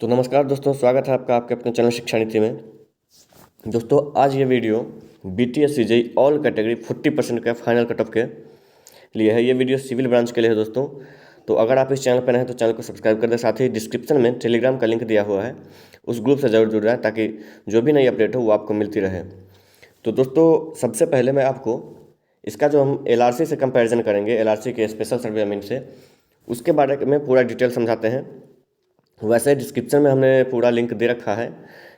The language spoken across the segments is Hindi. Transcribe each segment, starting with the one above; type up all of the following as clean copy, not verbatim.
तो नमस्कार दोस्तों, स्वागत है आपका आपके अपने चैनल शिक्षा नीति में। दोस्तों आज ये video BTS CJEE all category 40% के फाइनल कट ऑफ के लिए है। ये वीडियो सिविल ब्रांच के लिए है दोस्तों। तो अगर आप इस चैनल पर नए हैं तो चैनल को सब्सक्राइब कर दें। साथ ही डिस्क्रिप्शन में टेलीग्राम का लिंक दिया हुआ है, उस ग्रुप से ज़रूर जुड़ जाए ताकि जो भी नई अपडेट हो वो आपको मिलती रहे। तो दोस्तों सबसे पहले मैं आपको इसका जो हम LRC से कंपैरिजन करेंगे, LRC के स्पेशल सर्वे अमीन से, उसके बारे में पूरा डिटेल समझाते हैं। वैसे डिस्क्रिप्शन में हमने पूरा लिंक दे रखा है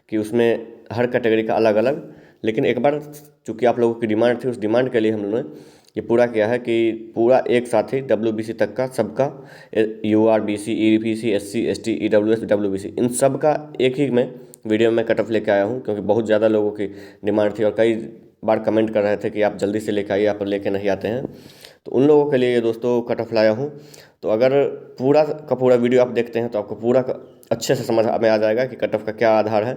कि उसमें हर कैटेगरी का अलग अलग, लेकिन एक बार चूँकि आप लोगों की डिमांड थी, उस डिमांड के लिए हम लोगों ने ये पूरा किया है कि पूरा एक साथ ही WBC तक का सबका, UR BC EBC SC ST EWS WBC इन सब का एक ही में वीडियो में कट ऑफ लेके आया हूँ, क्योंकि बहुत ज़्यादा लोगों की डिमांड थी और कई बार कमेंट कर रहे थे कि आप जल्दी से लेके आइए, आप लेके नहीं आते हैं। तो उन लोगों के लिए ये दोस्तों कट ऑफ लाया हूँ। तो अगर पूरा का पूरा वीडियो आप देखते हैं तो आपको पूरा अच्छे से समझ में आ जाएगा कि कट ऑफ का क्या आधार है।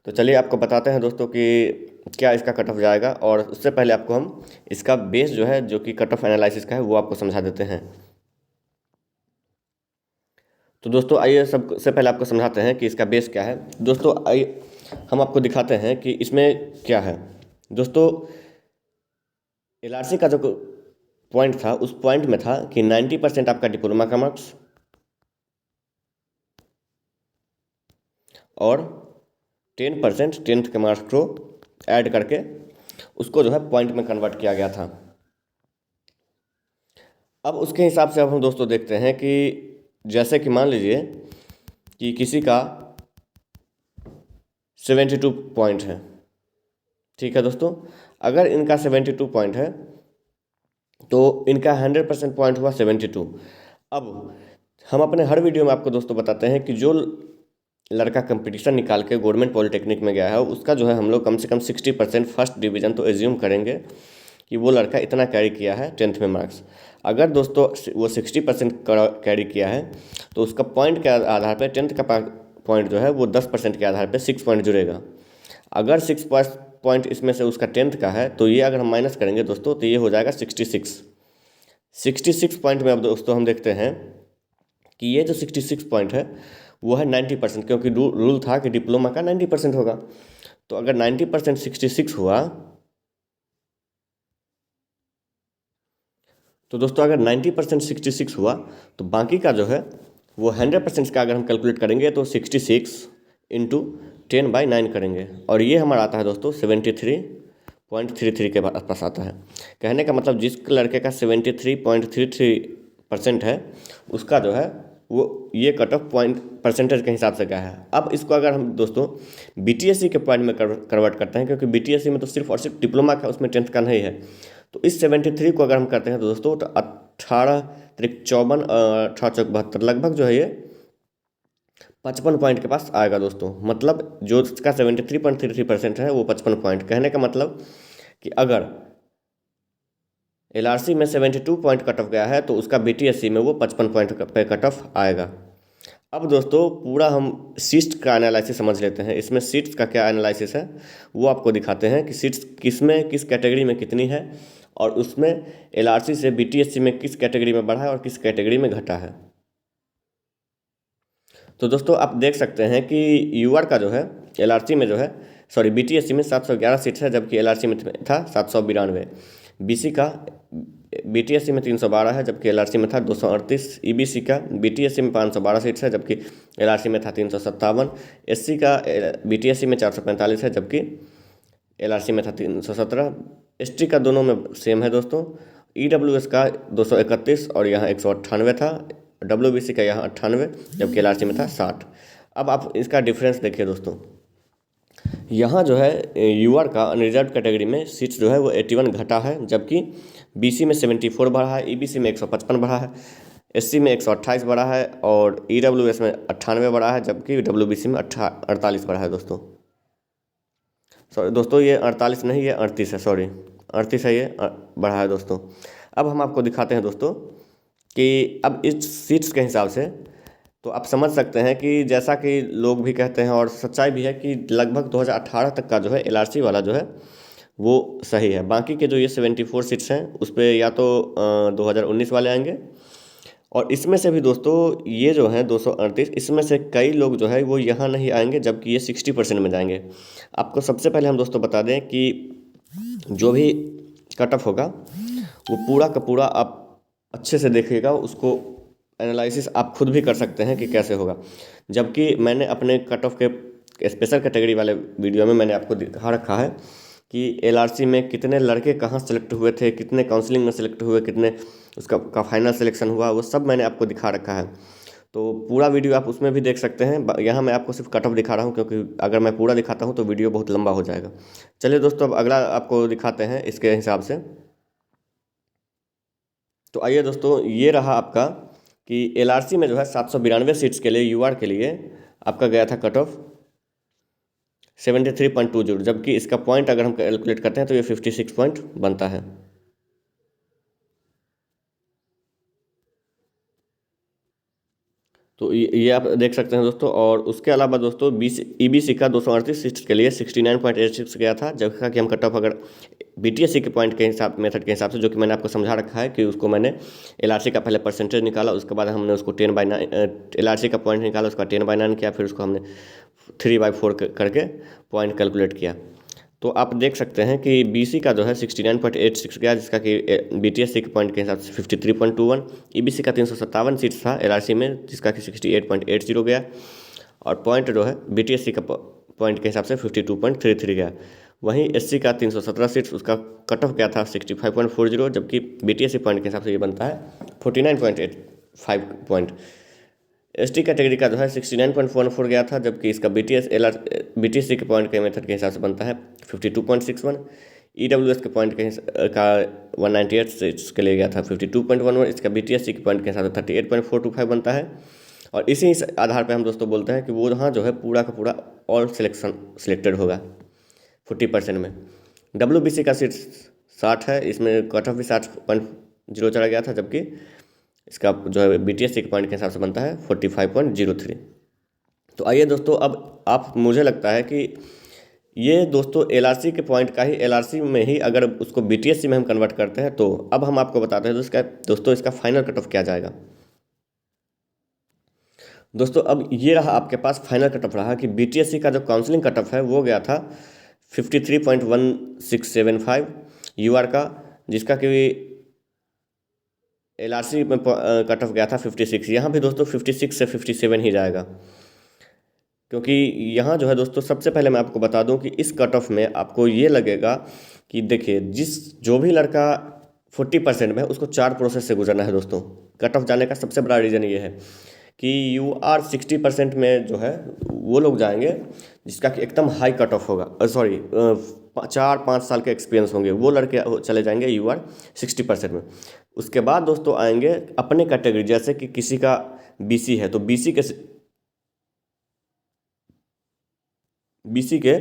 तो चलिए आपको बताते हैं दोस्तों कि क्या इसका कट ऑफ जाएगा, और उससे पहले आपको हम इसका बेस जो है, जो कि कट ऑफ एनालिसिस का है, वो आपको समझा देते हैं। तो दोस्तों आइए सबसे पहले आपको समझाते हैं कि इसका बेस क्या है। दोस्तों आइए हम आपको दिखाते हैं कि इसमें क्या है। दोस्तों LRC का जो पॉइंट था, उस पॉइंट में था कि 90% आपका डिप्लोमा का मार्क्स और 10% टेंथ के मार्क्स को ऐड करके उसको जो है पॉइंट में कन्वर्ट किया गया था। अब उसके हिसाब से अब हम दोस्तों देखते हैं कि जैसे कि मान लीजिए कि किसी का 72 पॉइंट है, ठीक है दोस्तों। अगर इनका 72 पॉइंट है तो इनका 100% पॉइंट हुआ 72। अब हम अपने हर वीडियो में आपको दोस्तों बताते हैं कि जो लड़का कंपटीशन निकाल के गवर्नमेंट पॉलिटेक्निक में गया है, उसका जो है हम लोग कम से कम 60% फर्स्ट डिवीज़न तो एज्यूम करेंगे कि वो लड़का इतना कैरी किया है टेंथ में मार्क्स। अगर दोस्तों वो 60% कैरी किया है तो उसका पॉइंट के आधार पर टेंथ का पॉइंट जो है वो 10% के आधार पर 6 पॉइंट जुड़ेगा। अगर 6 पॉइंट इसमें से उसका टेंथ का है तो ये अगर हम माइनस करेंगे दोस्तों तो ये हो जाएगा 66 पॉइंट में। अब दोस्तों हम देखते हैं कि ये जो 66 पॉइंट है वो है 90%, क्योंकि रूल था कि डिप्लोमा का 90% होगा। तो अगर 90% 66 हुआ तो दोस्तों अगर 90% 66 हुआ तो बाकी का जो है वो 100% का अगर हम कैलकुलेट करेंगे तो 66 इंटू 10/9 करेंगे, और ये हमारा आता है दोस्तों 73.33 के आसपास आता है। कहने का मतलब जिस लड़के का 73.33% है उसका जो है वो ये कट ऑफ पॉइंट परसेंटेज के हिसाब से क्या है। अब इसको अगर हम दोस्तों BTSC के पॉइंट में कन्वर्ट करते हैं, क्योंकि BTSC में तो सिर्फ और सिर्फ डिप्लोमा का, उसमें टेंथ का नहीं है। तो इस 73 को अगर हम करते हैं तो दोस्तों तो 18 त्रिक 54 18 चौक 72 लगभग जो है ये 55 पॉइंट के पास आएगा दोस्तों। मतलब जो इसका 73.33% है वो 55 पॉइंट। कहने का मतलब कि अगर LRC में 72 पॉइंट कट ऑफ गया है तो उसका BTSC में वो 55 पॉइंट पे कट ऑफ आएगा। अब दोस्तों पूरा हम सीट्स का एनालिसिस समझ लेते हैं। इसमें सीट्स का क्या एनालिसिस है वो आपको दिखाते हैं कि सीट्स किसमें किस कैटेगरी में कितनी है, और उसमें LRC से BTSC में किस कैटेगरी में बढ़ा है और किस कैटेगरी में घटा है। तो दोस्तों आप देख सकते हैं कि UR का जो है LRC में जो है BTSC में 711 सीट्स है, जबकि LRC में था 792। BC का BTSC में 312 है जबकि LRC में था 238। EBC का BTSC में 512 सीट्स है जबकि LRC में था 357। SC का BTSC में 445 है जबकि LRC में था 317। ST का दोनों में सेम है दोस्तों। EWS का 231 और यहाँ 198 था। WBC का यहाँ 98 जबकि LRC में था 60। अब आप इसका डिफरेंस देखिए दोस्तों, यहाँ जो है UR का अनरिजर्व कैटेगरी में सीट्स जो है वो 81 घटा है, जबकि BC में 74 बढ़ा है, EBC में 155 बढ़ा है, SC में 128 बढ़ा है और EWS में 98 बढ़ा है, जबकि WBC में 48 बढ़ा है दोस्तों। सॉरी दोस्तों, ये 48 नहीं, ये 38 है, सॉरी 38 है, ये बढ़ा है दोस्तों। अब हम आपको दिखाते हैं दोस्तों कि अब इस सीट्स के हिसाब से तो आप समझ सकते हैं कि जैसा कि लोग भी कहते हैं और सच्चाई भी है कि लगभग 2018 तक का जो है LRC वाला जो है वो सही है। बाकी के जो ये 74 सीट्स हैं उस पर या तो 2019 वाले आएंगे और इसमें से भी दोस्तों ये जो है 238, इसमें से कई लोग जो है वो यहाँ नहीं आएंगे, जबकि ये 60% में जाएंगे। आपको सबसे पहले हम दोस्तों बता दें कि जो भी कट ऑफ होगा वो पूरा का पूरा आप अच्छे से देखिएगा, उसको एनालिसिस आप खुद भी कर सकते हैं कि कैसे होगा। जबकि मैंने अपने कट ऑफ के स्पेशल कैटेगरी वाले वीडियो में मैंने आपको दिखा रखा है कि एलआरसी में कितने लड़के कहाँ सेलेक्ट हुए थे, कितने काउंसलिंग में सेलेक्ट हुए, कितने उसका फाइनल सिलेक्शन हुआ, वो सब मैंने आपको दिखा रखा है। तो पूरा वीडियो आप उसमें भी देख सकते हैं। यहाँ मैं आपको सिर्फ कट ऑफ दिखा रहा हूँ, क्योंकि अगर मैं पूरा दिखाता हूँ तो वीडियो बहुत लंबा हो जाएगा। चलिए दोस्तों, अब अगला आपको दिखाते हैं इसके हिसाब से। तो आइए दोस्तों, ये रहा आपका कि एलआरसी में जो है 792 सीट्स के लिए यूआर के लिए आपका गया था कट ऑफ 73.20, जबकि इसका पॉइंट अगर हम कैलकुलेट करते हैं तो ये 56 पॉइंट बनता है। तो ये आप देख सकते हैं दोस्तों। और उसके अलावा दोस्तों ईबीसी का 238 सीट्स के लिए 69.86 गया था, जबकि कि हम कट ऑफ अगर बीटीएससी के पॉइंट के हिसाब मेथड के हिसाब से, जो कि मैंने आपको समझा रखा है कि उसको मैंने एलआरसी का पहले परसेंटेज निकाला, उसके बाद हमने उसको 10/9 एलआरसी का पॉइंट निकाला, उसका 10/9 किया, फिर उसको हमने 3/4 करके पॉइंट कैलकुलेट किया। तो आप देख सकते हैं कि बीसी का जो है 69.86 गया, जिसका कि बीटीएससी के पॉइंट के हिसाब से 53.21, ईबीसी का 357 सीट्स था एलआरसी में, जिसका कि 68.80 गया, और पॉइंट जो है बीटीएससी का पॉइंट के हिसाब से 52.33 गया। वहीं एससी का 317 सीट्स, उसका कट ऑफ गया था 65.40, जबकि बीटीएससी पॉइंट के हिसाब से ये बनता है 49.85 पॉइंट। एसटी कैटेगरी का जो है 69.14 गया था, जबकि इसका बीटीएससी के पॉइंट के मेथड के हिसाब से बनता है 52.61। ईडब्ल्यूएस के पॉइंट के का 198 सीट्स के लिए गया था 52.11, इसका बीटीएससी के पॉइंट के हिसाब से 38.425 बनता है। और इसी आधार पर हम दोस्तों बोलते हैं कि वो यहाँ जो है पूरा का पूरा ऑल सिलेक्टेड होगा 40% में। डब्ल्यूबीसी का सीट 60 है, इसमें कट ऑफ भी 60.0 चला गया था, जबकि इसका जो है बीटीएससी के पॉइंट के हिसाब से बनता है 45.03। तो आइए दोस्तों, अब आप मुझे लगता है कि ये दोस्तों एलआरसी के पॉइंट का ही, एलआरसी में ही अगर उसको बीटीएससी में हम कन्वर्ट करते हैं, तो अब हम आपको बताते हैं दोस्तों इसका फाइनल कट ऑफ क्या जाएगा। दोस्तों अब ये रहा आपके पास फाइनल कट ऑफ रहा कि बीटीएससी का जो काउंसलिंग कट ऑफ है वो गया था 53.1675 यूआर का, जिसका कि एलआरसी में कट ऑफ गया था 56। यहाँ भी दोस्तों 56 से 57 ही जाएगा, क्योंकि यहाँ जो है दोस्तों सबसे पहले मैं आपको बता दूं कि इस कट ऑफ में आपको ये लगेगा कि देखिए, जो भी लड़का 40% में है उसको 4 प्रोसेस से गुजरना है दोस्तों। कट ऑफ जाने का सबसे बड़ा रीज़न ये है कि यूआर 60% में जो है वो लोग जाएंगे जिसका कि एकदम हाई कट ऑफ होगा, सॉरी 4-5 साल के एक्सपीरियंस होंगे, वो लड़के चले जाएंगे यूआर 60% में। उसके बाद दोस्तों आएंगे अपने कैटेगरी, जैसे कि किसी का बीसी है तो बीसी के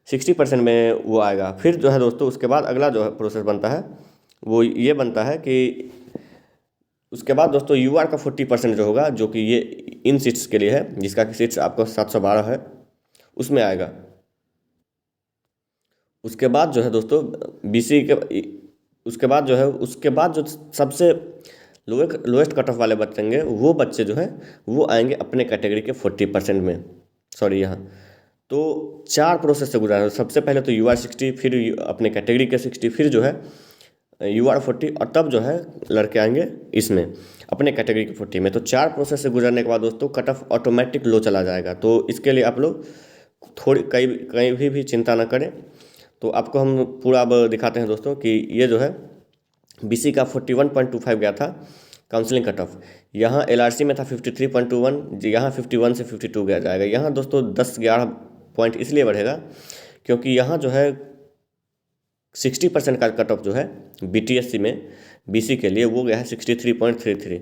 60% में वो आएगा। फिर जो है दोस्तों उसके बाद अगला जो है प्रोसेस बनता है वो ये बनता है कि उसके बाद दोस्तों यूआर का 40% जो होगा, जो कि ये इन सीट्स के लिए है, जिसका कि सीट्स आपको 712 है, उसमें आएगा। उसके बाद जो है दोस्तों बीसी के उसके बाद जो सबसे लोएस्ट कट ऑफ वाले बचेंगे, वो बच्चे जो हैं वो आएंगे अपने कैटेगरी के 40% में, सॉरी यहाँ। तो 4 प्रोसेस से गुजरा है। सबसे पहले तो यूआर 60, फिर अपने कैटेगरी के 60, फिर जो है यूआर 40, और तब जो है लड़के आएंगे इसमें अपने कैटेगरी के 40 में। तो 4 प्रोसेस से गुजरने के बाद दोस्तों कट ऑफ ऑटोमेटिक लो चला जाएगा। तो इसके लिए आप लोग थोड़ी कहीं भी चिंता ना करें। तो आपको हम पूरा अब दिखाते हैं दोस्तों कि ये जो है बीसी का 41.25 गया था काउंसलिंग कट ऑफ। यहाँ एलआरसी में था 53.21, यहाँ 51 से 52 गया जाएगा। यहाँ दोस्तों 10-11 पॉइंट इसलिए बढ़ेगा क्योंकि यहाँ जो है 60% का कट ऑफ जो है बीटीएससी में बीसी के लिए वो गया है 63.33।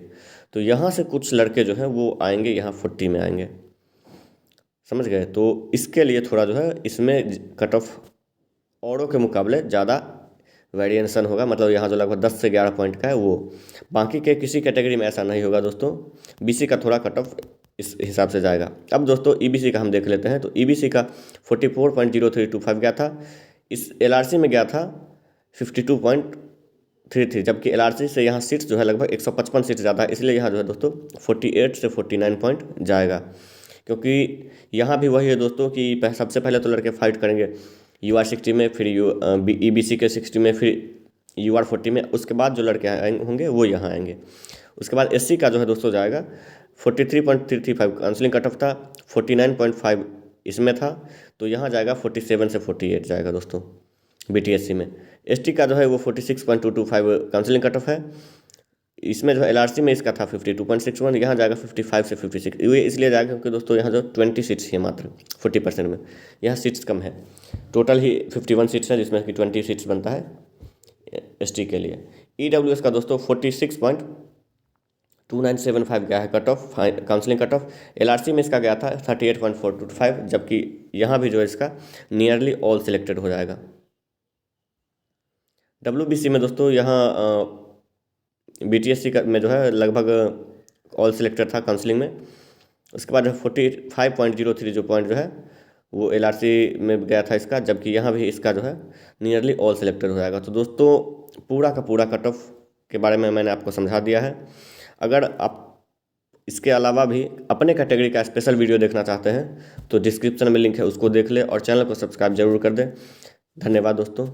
तो यहाँ से कुछ लड़के जो हैं वो आएंगे यहाँ 40 में आएंगे, समझ गए। तो इसके लिए थोड़ा जो है इसमें कट ऑफ औरों के मुकाबले ज़्यादा वेरिएशन होगा, मतलब यहाँ जो लगभग 10 से 11 पॉइंट का है वो। बाकी के किसी कैटेगरी में ऐसा नहीं होगा दोस्तों। बीसी का थोड़ा कट ऑफ इस हिसाब से जाएगा। अब दोस्तों ईबीसी का हम देख लेते हैं। तो ईबीसी का 44.0325 गया था, इस एलआरसी में गया था 52.25 थ्री, जबकि LRC से यहाँ सीट्स जो है लगभग 155 सीट ज़्यादा है, इसलिए यहाँ जो है दोस्तों 48 से 49 पॉइंट जाएगा। क्योंकि यहाँ भी वही है दोस्तों कि सबसे पहले तो लड़के फाइट करेंगे UR 60 में, फिर EBC के 60 में, फिर UR 40 में, उसके बाद जो लड़के होंगे वो यहाँ आएंगे। उसके बाद SC का जो है दोस्तों जाएगा 43.335 काउंसलिंग कट ऑफ था, 49.5 इसमें था, तो यहाँ जाएगा 47 से 48 जाएगा दोस्तों BTSC में। ST का जो है वो 46.225 काउंसलिंग कट ऑफ है, इसमें जो LRC में इसका था 52.61, यहाँ जाएगा 55 से 56। ये इसलिए जाएगा क्योंकि दोस्तों यहाँ जो 20 सीट्स हैं मात्र 40% में, यहाँ सीट्स कम है, टोटल ही 51 सीट्स हैं जिसमें कि 20 सीट्स बनता है ST के लिए। EWS का दोस्तों 46.2975 गया है cut off, counselling cut off. LRC में इसका गया था 38.425, जबकि यहाँ भी जो है इसका नियरली ऑल सिलेक्टेड हो जाएगा। WBC में दोस्तों यहाँ BTSC का में जो है लगभग ऑल सिलेक्टेड था काउंसलिंग में। उसके बाद 45.03 जो पॉइंट जो है वो LRC में गया था इसका, जबकि यहाँ भी इसका जो है नियरली ऑल सिलेक्टेड हो जाएगा। तो दोस्तों पूरा का पूरा कट ऑफ के बारे में मैंने आपको समझा दिया है। अगर आप इसके अलावा भी अपने कैटेगरी का स्पेशल वीडियो देखना चाहते हैं तो डिस्क्रिप्शन में लिंक है, उसको देख ले और चैनल को सब्सक्राइब जरूर कर दें। धन्यवाद दोस्तों।